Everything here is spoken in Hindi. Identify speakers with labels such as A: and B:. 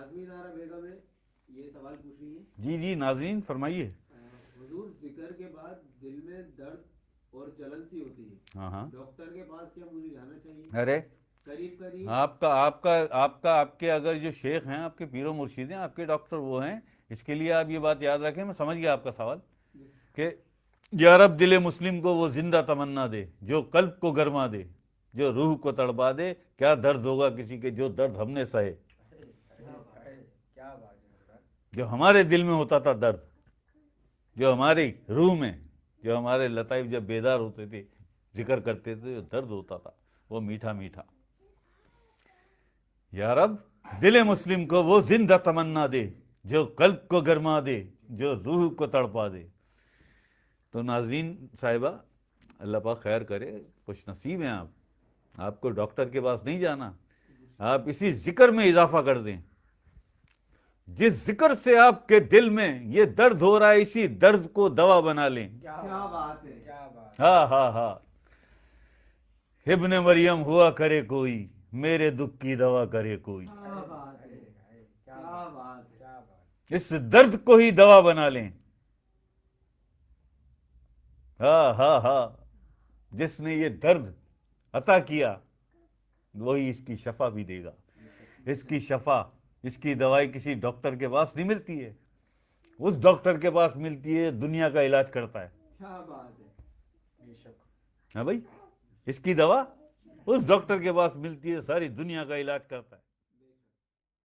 A: नाज़मीन आरा बेगम है, ये सवाल पूछ रही है।
B: जी जी नाज़रीन फरमाइए।
A: हुजूर, जिक्र के बाद दिल में दर्द और जलन सी होती है,
B: हाँ हाँ।
A: डॉक्टर के पास क्या मुझे जाना चाहिए?
B: अरे
A: करीब करीब
B: आपका आपका आपका आपके अगर जो शेख हैं, आपके पीरो मुर्शिद हैं, आपके डॉक्टर वो हैं, इसके लिए आप ये बात याद रखें। मैं समझ गया आपका सवाल कि या रब दिल मुस्लिम को वो जिंदा तमन्ना दे, जो कल्ब को गरमा दे, जो रूह को तड़पा दे। क्या दर्द होगा किसी के जो दर्द हमने सहे,
C: क्या बात है।
B: जो हमारे दिल में होता था दर्द, जो हमारी रूह में, जो हमारे लताइफ जब बेदार होते थे, जिक्र करते थे, जो दर्द होता था वो मीठा मीठा। या रब दिल मुस्लिम को वो जिंदा तमन्ना दे, जो कल्ब को गरमा दे, जो रूह को तड़पा दे। तो नाज़रीन साहिबा, अल्लाह पाक खैर करे, खुश नसीब हैं आप, आपको डॉक्टर के पास नहीं जाना। आप इसी जिक्र में इजाफा कर दें, जिस जिक्र से आपके दिल में ये दर्द हो रहा है, इसी दर्द को दवा बना लें।
A: क्या बात है,
C: क्या बात।
B: हाँ हाँ हाँ। इब्ने मरियम हुआ करे कोई, मेरे दुख की दवा करे कोई।
A: क्या बात है, क्या बात है,
C: क्या बात।
B: इस दर्द को ही दवा बना लें। हाँ हाँ हाँ। जिसने ये दर्द अता किया वही इसकी शफा भी देगा। इसकी शफा, इसकी दवाई किसी डॉक्टर के पास नहीं मिलती है, उस डॉक्टर के पास मिलती है दुनिया का इलाज करता है।
A: क्या बात है।
C: बेशक।
B: हाँ भाई, इसकी दवा उस डॉक्टर के पास मिलती है, सारी दुनिया का इलाज करता है।